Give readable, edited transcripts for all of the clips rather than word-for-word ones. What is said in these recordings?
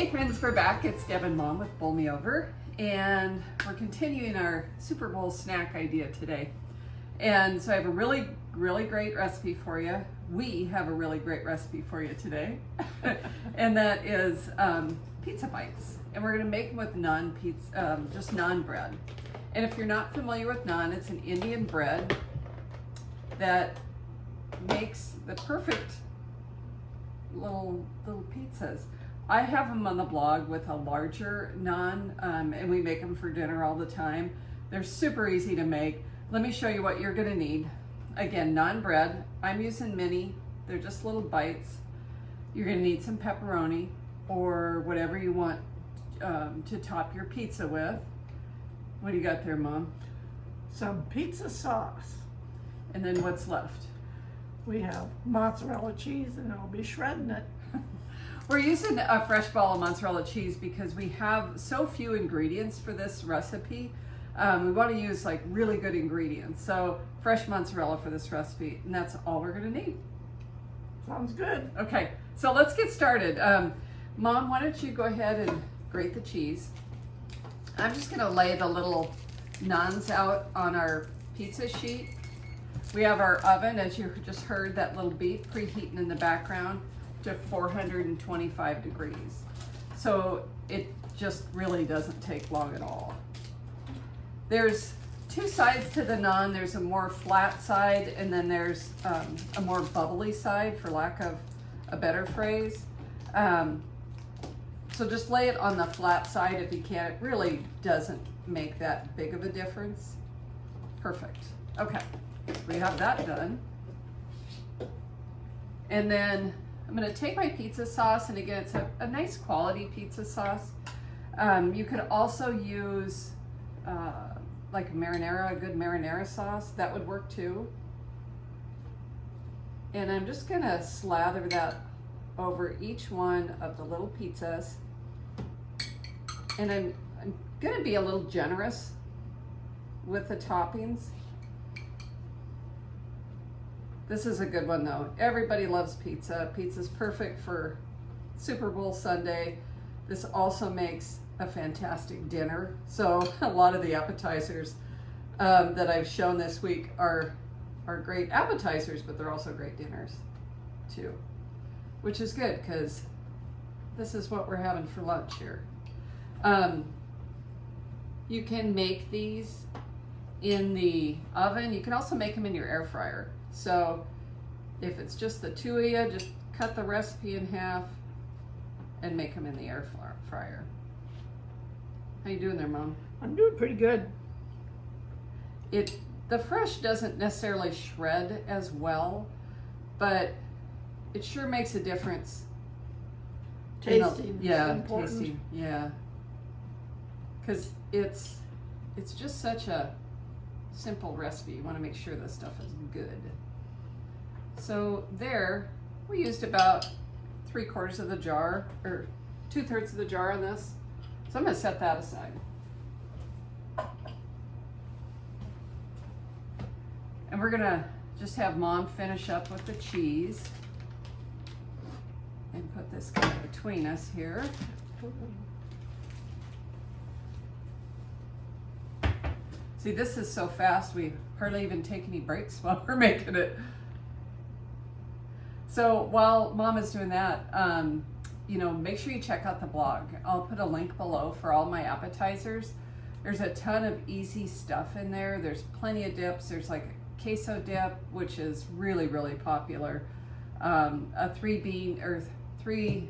Hey friends, we're back. It's Deb and Mom with Bowl Me Over, and we're continuing our Super Bowl snack idea today. And so I have a really great recipe for you. We have a really great recipe for you today, and that is pizza bites. And we're going to make them with naan pizza, just naan bread. And if you're not familiar with naan, it's an Indian bread that makes the perfect little pizzas. I have them on the blog with a larger naan, and we make them for dinner all the time. They're super easy to make. Let me show you what you're gonna need. Again, naan bread. I'm using mini. They're just little bites. You're gonna need some pepperoni or whatever you want to top your pizza with. What do you got there, Mom? Some pizza sauce. And then what's left? We have mozzarella cheese, and I'll be shredding it. We're using a fresh ball of mozzarella cheese because we have so few ingredients for this recipe. We want to use like really good ingredients. So fresh mozzarella for this recipe, and that's all we're gonna need. Sounds good. Okay, so let's get started. Mom, why don't you go ahead and grate the cheese. I'm just gonna lay the little naans out on our pizza sheet. We have our oven, as you just heard, that little beep preheating in the background to 425 degrees. So it just really doesn't take long at all. There's two sides to the naan. There's a more flat side, and then there's a more bubbly side, for lack of a better phrase. So just lay it on the flat side if you can. It really doesn't make that big of a difference. Perfect. Okay, we have that done. And then I'm gonna take my pizza sauce, and again, it's a nice quality pizza sauce. You could also use like a good marinara sauce. That would work too. And I'm just gonna slather that over each one of the little pizzas. And I'm gonna be a little generous with the toppings. This is a good one though. Everybody loves pizza. Pizza's perfect for Super Bowl Sunday. This also makes a fantastic dinner. So a lot of the appetizers that I've shown this week are great appetizers, but they're also great dinners too, which is good because this is what we're having for lunch here. You can make these in the oven. You can also make them in your air fryer. So if it's just the two of you, just cut the recipe in half and make them in the air fryer. How you doing there, Mom? I'm doing pretty good. The fresh doesn't necessarily shred as well, but it sure makes a difference. Tasty. Yeah, tasty. Yeah. Because it's just such a simple recipe. You want to make sure this stuff is good. So there, we used about 3/4 of the jar, or 2/3 of the jar on this. So I'm going to set that aside. And we're going to just have Mom finish up with the cheese and put this kind of between us here. See, this is so fast, we hardly even take any breaks while we're making it. So while Mom is doing that, make sure you check out the blog. I'll put a link below for all my appetizers. There's a ton of easy stuff in there. There's plenty of dips. There's like a queso dip, which is really popular. A 3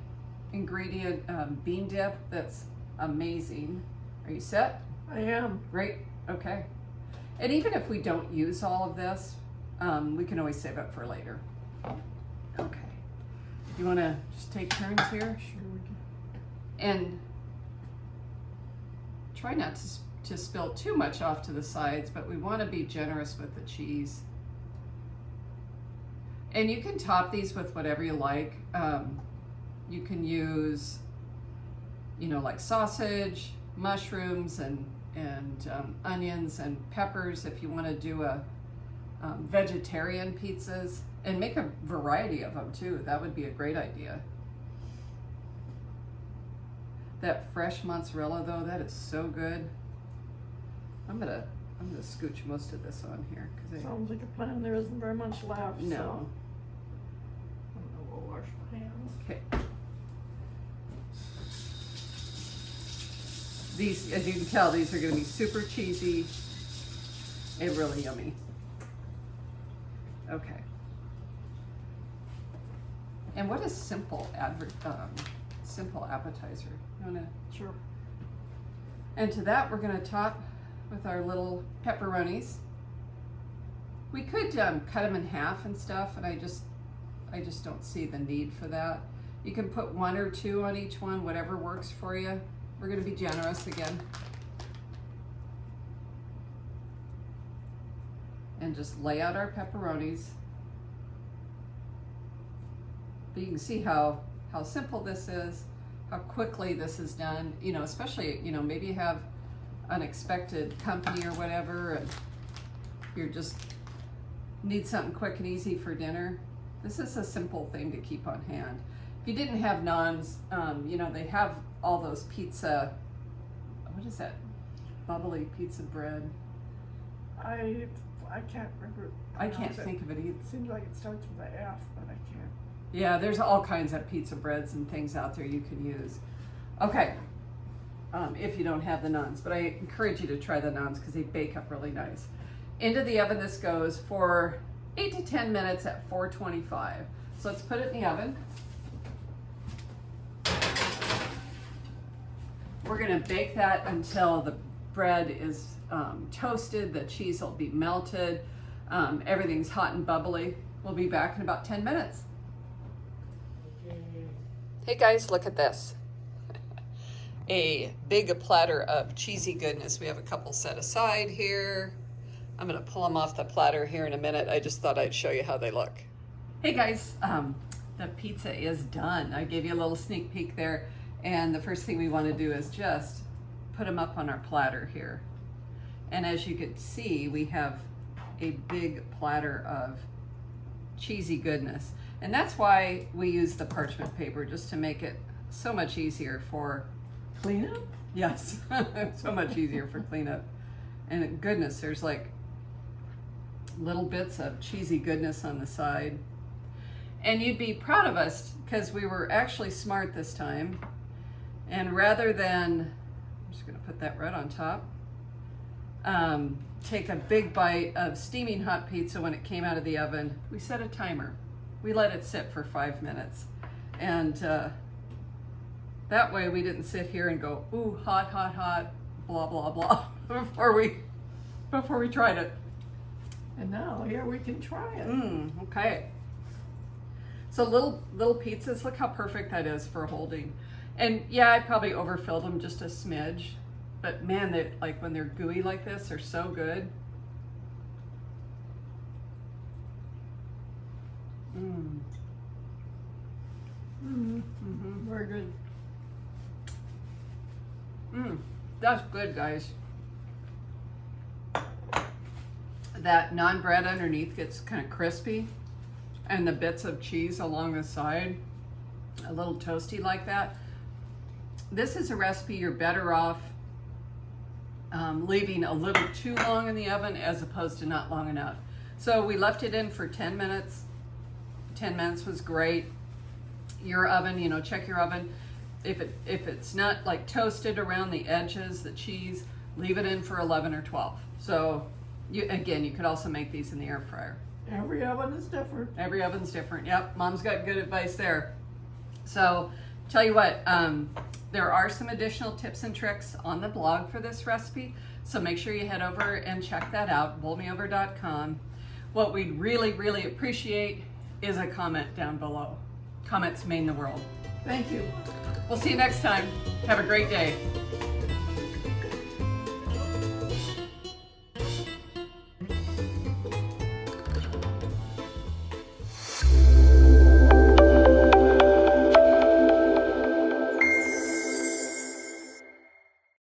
ingredient bean dip that's amazing. Are you set? I am. Great. Okay. And even if we don't use all of this, we can always save it for later. Okay. You want to just take turns here? Sure we can. And try not to spill too much off to the sides, but we want to be generous with the cheese. And you can top these with whatever you like. You can use, like sausage, mushrooms, and onions and peppers if you want to do a vegetarian pizzas, and make a variety of them too. That would be a great idea. That fresh mozzarella though, that is so good. I'm gonna scooch most of this on here because Sounds like a plan. There isn't very much left. no. So I'm gonna go wash my hands. Okay. These, as you can tell, these are gonna be super cheesy and really yummy. Okay. And what is simple simple appetizer? You wanna? Sure. And to that, we're gonna top with our little pepperonis. We could cut them in half and stuff, and I just don't see the need for that. You can put 1 or 2 on each one, whatever works for you. We're gonna be generous again. And just lay out our pepperonis. But you can see how simple this is, how quickly this is done, you know, especially, you know, maybe you have unexpected company or whatever, and you're just need something quick and easy for dinner. This is a simple thing to keep on hand. If you didn't have naans, you know, they have all those pizza, what is that? Bubbly pizza bread. I can't remember. I can't think of it either. It seems like it starts with an F, but I can't. Yeah, there's all kinds of pizza breads and things out there you can use. Okay, if you don't have the naans, but I encourage you to try the naans because they bake up really nice. Into the oven this goes for 8 to 10 minutes at 425. So let's put it in the oven. We're gonna bake that until the bread is toasted, the cheese will be melted, everything's hot and bubbly. We'll be back in about 10 minutes. Hey guys, look at this. A big platter of cheesy goodness. We have a couple set aside here. I'm gonna pull them off the platter here in a minute. I just thought I'd show you how they look. Hey guys, the pizza is done. I gave you a little sneak peek there. And the first thing we wanna do is just put them up on our platter here. And as you can see, we have a big platter of cheesy goodness. And that's why we use the parchment paper, just to make it so much easier for Cleanup? yes, so much easier for cleanup. And goodness, there's like little bits of cheesy goodness on the side. And you'd be proud of us because we were actually smart this time. And rather than, I'm just gonna put that right on top, take a big bite of steaming hot pizza when it came out of the oven, we set a timer. We let it sit for 5 minutes. And that way we didn't sit here and go, ooh, hot, hot, hot, blah, blah, blah, before we tried it. And now here we can try it. Okay. So little pizzas, look how perfect that is for holding. And yeah, I probably overfilled them just a smidge, but man, they, like when they're gooey like this, they're so good. Very good. That's good, guys. That naan bread underneath gets kind of crispy, and the bits of cheese along the side, a little toasty like that. This is a recipe you're better off leaving a little too long in the oven as opposed to not long enough. So we left it in for 10 minutes. 10 minutes was great. Your oven, you know, check your oven. If it's not like toasted around the edges, the cheese, leave it in for 11 or 12. So you could also make these in the air fryer. Every oven is different. Every oven's different. Yep, Mom's got good advice there. So tell you what, there are some additional tips and tricks on the blog for this recipe. So make sure you head over and check that out, bowlmeover.com. What we'd really, really appreciate is a comment down below. Comments mean the world. Thank you. We'll see you next time. Have a great day.